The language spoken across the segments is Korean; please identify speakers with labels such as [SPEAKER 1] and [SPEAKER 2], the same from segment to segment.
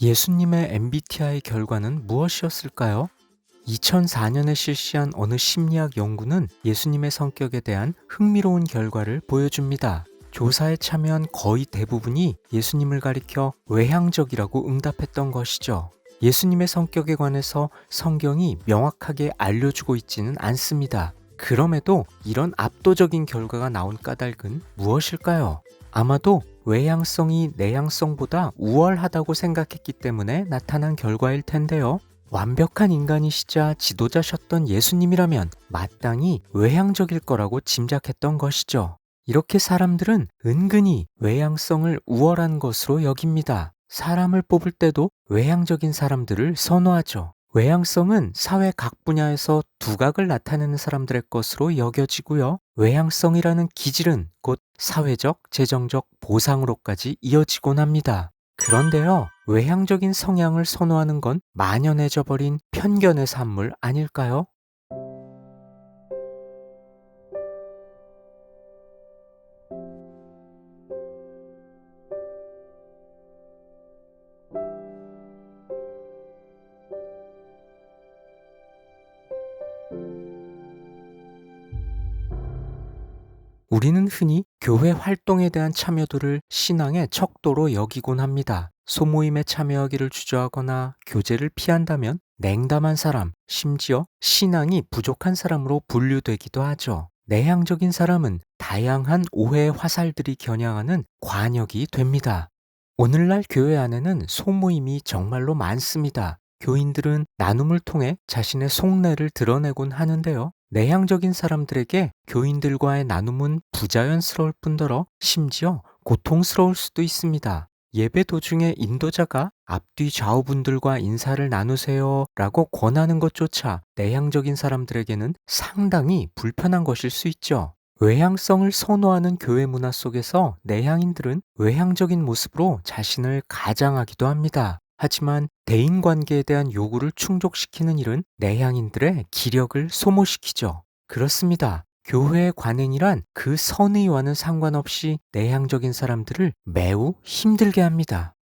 [SPEAKER 1] 예수님의 MBTI 결과는 무엇이었을까요? 2004년에 실시한 어느 심리학 연구는 예수님의 성격에 대한 흥미로운 결과를 보여줍니다. 조사에 참여한 거의 대부분이 예수님을 가리켜 외향적이라고 응답했던 것이죠. 예수님의 성격에 관해서 성경이 명확하게 알려주고 있지는 않습니다. 그럼에도 이런 압도적인 결과가 나온 까닭은 무엇일까요? 아마도 외향성이 내향성보다 우월하다고 생각했기 때문에 나타난 결과일 텐데요. 완벽한 인간이시자 지도자셨던 예수님이라면 마땅히 외향적일 거라고 짐작했던 것이죠. 이렇게 사람들은 은근히 외향성을 우월한 것으로 여깁니다. 사람을 뽑을 때도 외향적인 사람들을 선호하죠. 외향성은 사회 각 분야에서 두각을 나타내는 사람들의 것으로 여겨지고요. 외향성이라는 기질은 곧 사회적, 재정적 보상으로까지 이어지곤 합니다. 그런데요, 외향적인 성향을 선호하는 건 만연해져 버린 편견의 산물 아닐까요? 우리는 흔히 교회 활동에 대한 참여도를 신앙의 척도로 여기곤 합니다. 소모임에 참여하기를 주저하거나 교제를 피한다면 냉담한 사람, 심지어 신앙이 부족한 사람으로 분류되기도 하죠. 내향적인 사람은 다양한 오해의 화살들이 겨냥하는 관역이 됩니다. 오늘날 교회 안에는 소모임이 정말로 많습니다. 교인들은 나눔을 통해 자신의 속내를 드러내곤 하는데요. 내향적인 사람들에게 교인들과의 나눔은 부자연스러울 뿐더러 심지어 고통스러울 수도 있습니다. 예배 도중에 인도자가 앞뒤 좌우분들과 인사를 나누세요 라고 권하는 것조차 내향적인 사람들에게는 상당히 불편한 것일 수 있죠. 외향성을 선호하는 교회 문화 속에서 내향인들은 외향적인 모습으로 자신을 가장하기도 합니다. 하지만 대인 관계에 대한 요구를 충족시키는 일은 내향인들의 기력을 소모시키죠. 그렇습니다. 교회의 관행이란 그 선의와는 상관없이 내향적인 사람들을 매우 힘들게 합니다.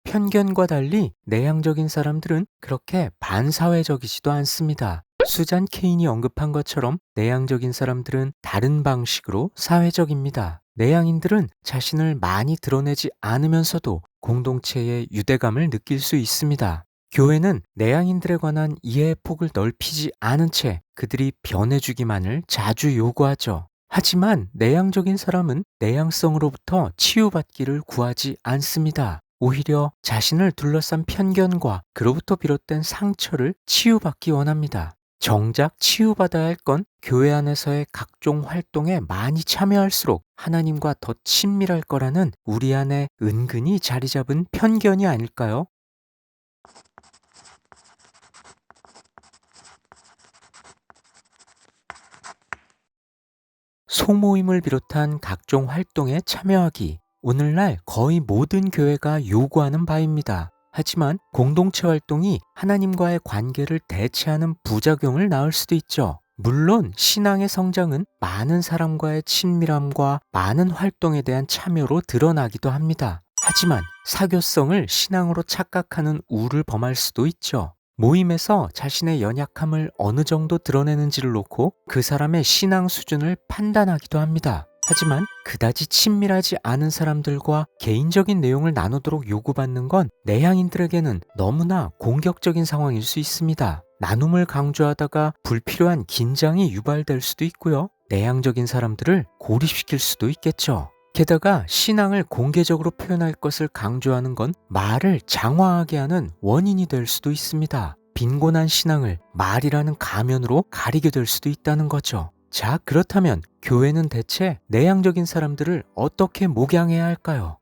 [SPEAKER 1] 편견과 달리 내향적인 사람들은 그렇게 반사회적이지도 않습니다. 수잔 케인이 언급한 것처럼 내향적인 사람들은 다른 방식으로 사회적입니다. 내향인들은 자신을 많이 드러내지 않으면서도 공동체의 유대감을 느낄 수 있습니다. 교회는 내향인들에 관한 이해의 폭을 넓히지 않은 채 그들이 변해주기만을 자주 요구하죠. 하지만 내향적인 사람은 내향성으로부터 치유받기를 구하지 않습니다. 오히려 자신을 둘러싼 편견과 그로부터 비롯된 상처를 치유받기 원합니다. 정작 치유받아야 할 건 교회 안에서의 각종 활동에 많이 참여할수록 하나님과 더 친밀할 거라는 우리 안에 은근히 자리 잡은 편견이 아닐까요? 소모임을 비롯한 각종 활동에 참여하기. 오늘날 거의 모든 교회가 요구하는 바입니다. 하지만 공동체 활동이 하나님과의 관계를 대체하는 부작용을 낳을 수도 있죠. 물론 신앙의 성장은 많은 사람과의 친밀함과 많은 활동에 대한 참여로 드러나기도 합니다. 하지만 사교성을 신앙으로 착각하는 우를 범할 수도 있죠. 모임에서 자신의 연약함을 어느 정도 드러내는지를 놓고 그 사람의 신앙 수준을 판단하기도 합니다. 하지만 그다지 친밀하지 않은 사람들과 개인적인 내용을 나누도록 요구받는 건 내향인들에게는 너무나 공격적인 상황일 수 있습니다. 나눔을 강조하다가 불필요한 긴장이 유발될 수도 있고요. 내향적인 사람들을 고립시킬 수도 있겠죠. 게다가 신앙을 공개적으로 표현할 것을 강조하는 건 말을 장화하게 하는 원인이 될 수도 있습니다. 빈곤한 신앙을 말이라는 가면으로 가리게 될 수도 있다는 거죠. 자, 그렇다면 교회는 대체 내향적인 사람들을 어떻게 목양해야 할까요?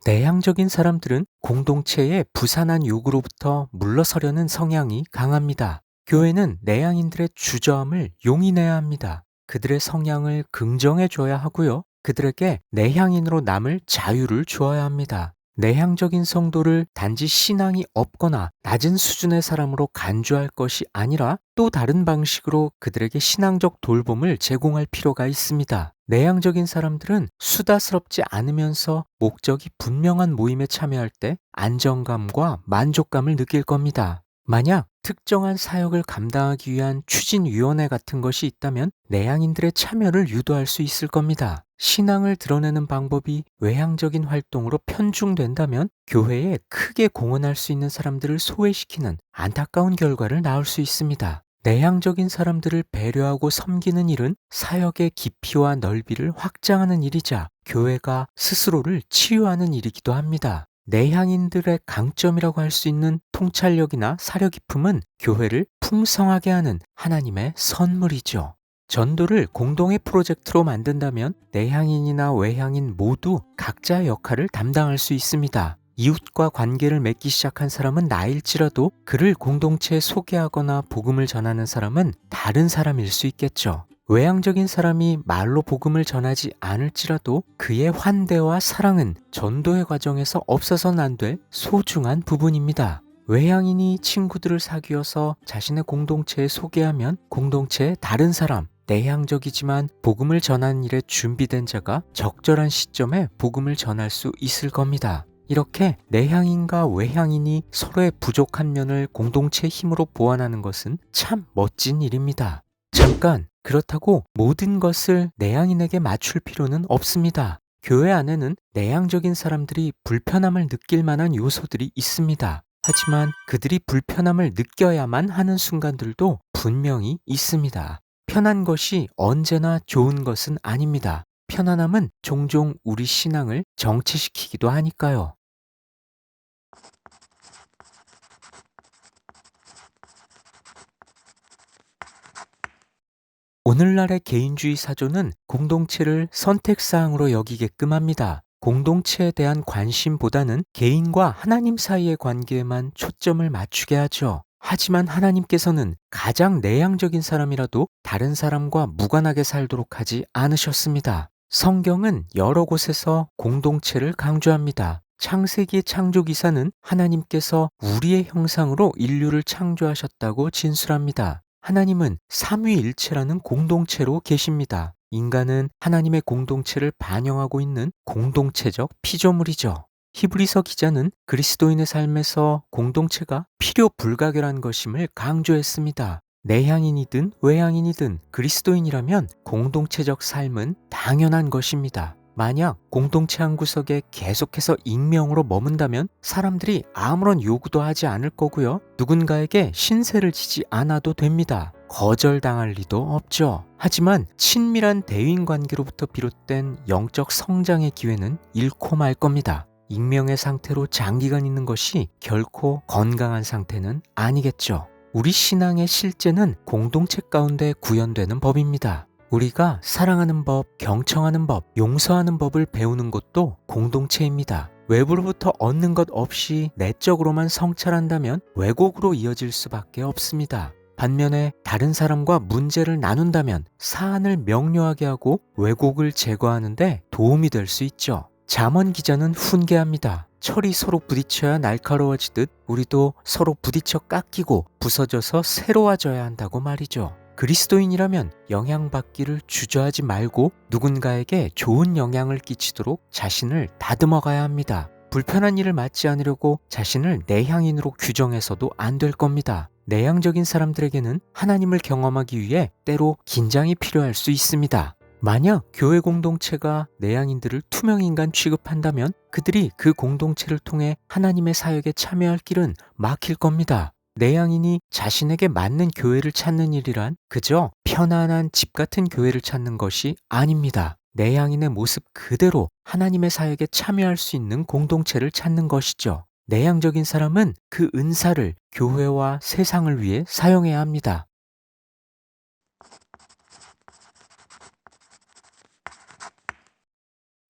[SPEAKER 1] 내향적인 사람들은 공동체의 부산한 요구로부터 물러서려는 성향이 강합니다. 교회는 내향인들의 주저함을 용인해야 합니다. 그들의 성향을 긍정해 줘야 하고요. 그들에게 내향인으로 남을 자유를 주어야 합니다. 내향적인 성도를 단지 신앙이 없거나 낮은 수준의 사람으로 간주할 것이 아니라 또 다른 방식으로 그들에게 신앙적 돌봄을 제공할 필요가 있습니다. 내향적인 사람들은 수다스럽지 않으면서 목적이 분명한 모임에 참여할 때 안정감과 만족감을 느낄 겁니다. 만약 특정한 사역을 감당하기 위한 추진위원회 같은 것이 있다면 내향인들의 참여를 유도할 수 있을 겁니다. 신앙을 드러내는 방법이 외향적인 활동으로 편중된다면 교회에 크게 공헌할 수 있는 사람들을 소외시키는 안타까운 결과를 낳을 수 있습니다. 내향적인 사람들을 배려하고 섬기는 일은 사역의 깊이와 넓이를 확장하는 일이자 교회가 스스로를 치유하는 일이기도 합니다. 내향인들의 강점이라고 할 수 있는 통찰력이나 사려 깊음은 교회를 풍성하게 하는 하나님의 선물이죠. 전도를 공동의 프로젝트로 만든다면 내향인이나 외향인 모두 각자의 역할을 담당할 수 있습니다. 이웃과 관계를 맺기 시작한 사람은 나일지라도 그를 공동체에 소개하거나 복음을 전하는 사람은 다른 사람일 수 있겠죠. 외향적인 사람이 말로 복음을 전하지 않을지라도 그의 환대와 사랑은 전도의 과정에서 없어서는 안 될 소중한 부분입니다. 외향인이 친구들을 사귀어서 자신의 공동체에 소개하면 공동체의 다른 사람, 내향적이지만 복음을 전하는 일에 준비된 자가 적절한 시점에 복음을 전할 수 있을 겁니다. 이렇게 내향인과 외향인이 서로의 부족한 면을 공동체의 힘으로 보완하는 것은 참 멋진 일입니다. 잠깐, 그렇다고 모든 것을 내향인에게 맞출 필요는 없습니다. 교회 안에는 내향적인 사람들이 불편함을 느낄 만한 요소들이 있습니다. 하지만 그들이 불편함을 느껴야만 하는 순간들도 분명히 있습니다. 편한 것이 언제나 좋은 것은 아닙니다. 편안함은 종종 우리 신앙을 정체시키기도 하니까요. 오늘날의 개인주의 사조는 공동체를 선택사항으로 여기게끔 합니다. 공동체에 대한 관심보다는 개인과 하나님 사이의 관계에만 초점을 맞추게 하죠. 하지만 하나님께서는 가장 내향적인 사람이라도 다른 사람과 무관하게 살도록 하지 않으셨습니다. 성경은 여러 곳에서 공동체를 강조합니다. 창세기의 창조기사는 하나님께서 우리의 형상으로 인류를 창조하셨다고 진술합니다. 하나님은 삼위일체라는 공동체로 계십니다. 인간은 하나님의 공동체를 반영하고 있는 공동체적 피조물이죠. 히브리서 기자는 그리스도인의 삶에서 공동체가 필요 불가결한 것임을 강조했습니다. 내향인이든 외향인이든 그리스도인이라면 공동체적 삶은 당연한 것입니다. 만약 공동체 한 구석에 계속해서 익명으로 머문다면 사람들이 아무런 요구도 하지 않을 거고요. 누군가에게 신세를 지지 않아도 됩니다. 거절당할 리도 없죠. 하지만 친밀한 대인 관계로부터 비롯된 영적 성장의 기회는 잃고 말 겁니다. 익명의 상태로 장기간 있는 것이 결코 건강한 상태는 아니겠죠. 우리 신앙의 실제는 공동체 가운데 구현되는 법입니다. 우리가 사랑하는 법, 경청하는 법, 용서하는 법을 배우는 것도 공동체입니다. 외부로부터 얻는 것 없이 내적으로만 성찰한다면 왜곡으로 이어질 수밖에 없습니다. 반면에 다른 사람과 문제를 나눈다면 사안을 명료하게 하고 왜곡을 제거하는데 도움이 될 수 있죠. 잠언 기자는 훈계합니다. 철이 서로 부딪혀야 날카로워지듯 우리도 서로 부딪혀 깎이고 부서져서 새로워져야 한다고 말이죠. 그리스도인이라면 영향받기를 주저하지 말고 누군가에게 좋은 영향을 끼치도록 자신을 다듬어 가야 합니다. 불편한 일을 맡지 않으려고 자신을 내향인으로 규정해서도 안 될 겁니다. 내향적인 사람들에게는 하나님을 경험하기 위해 때로 긴장이 필요할 수 있습니다. 만약 교회 공동체가 내향인들을 투명인간 취급한다면 그들이 그 공동체를 통해 하나님의 사역에 참여할 길은 막힐 겁니다. 내향인이 자신에게 맞는 교회를 찾는 일이란 그저 편안한 집 같은 교회를 찾는 것이 아닙니다. 내향인의 모습 그대로 하나님의 사역에 참여할 수 있는 공동체를 찾는 것이죠. 내향적인 사람은 그 은사를 교회와 세상을 위해 사용해야 합니다.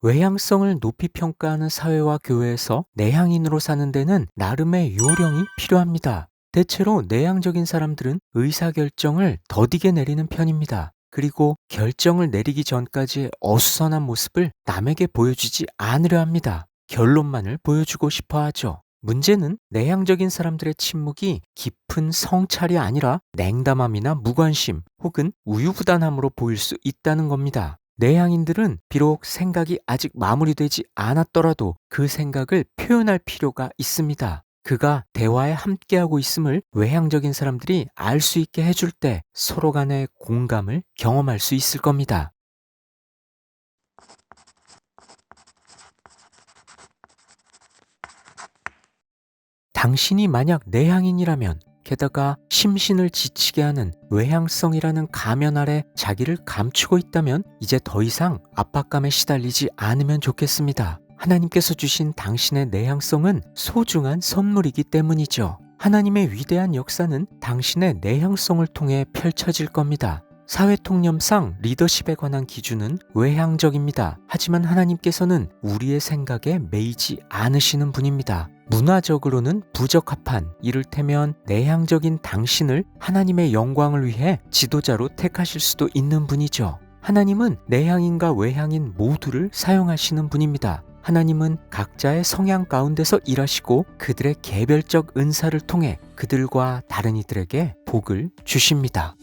[SPEAKER 1] 외향성을 높이 평가하는 사회와 교회에서 내향인으로 사는 데는 나름의 요령이 필요합니다. 대체로 내향적인 사람들은 의사결정을 더디게 내리는 편입니다. 그리고 결정을 내리기 전까지의 어수선한 모습을 남에게 보여주지 않으려 합니다. 결론만을 보여주고 싶어 하죠. 문제는 내향적인 사람들의 침묵이 깊은 성찰이 아니라 냉담함이나 무관심 혹은 우유부단함으로 보일 수 있다는 겁니다. 내향인들은 비록 생각이 아직 마무리되지 않았더라도 그 생각을 표현할 필요가 있습니다. 그가 대화에 함께하고 있음을 외향적인 사람들이 알 수 있게 해줄 때 서로 간의 공감을 경험할 수 있을 겁니다. 당신이 만약 내향인이라면, 게다가 심신을 지치게 하는 외향성이라는 가면 아래 자기를 감추고 있다면 이제 더 이상 압박감에 시달리지 않으면 좋겠습니다. 하나님께서 주신 당신의 내향성은 소중한 선물이기 때문이죠. 하나님의 위대한 역사는 당신의 내향성을 통해 펼쳐질 겁니다. 사회통념상 리더십에 관한 기준은 외향적입니다. 하지만 하나님께서는 우리의 생각에 매이지 않으시는 분입니다. 문화적으로는 부적합한, 이를테면 내향적인 당신을 하나님의 영광을 위해 지도자로 택하실 수도 있는 분이죠. 하나님은 내향인과 외향인 모두를 사용하시는 분입니다. 하나님은 각자의 성향 가운데서 일하시고 그들의 개별적 은사를 통해 그들과 다른 이들에게 복을 주십니다.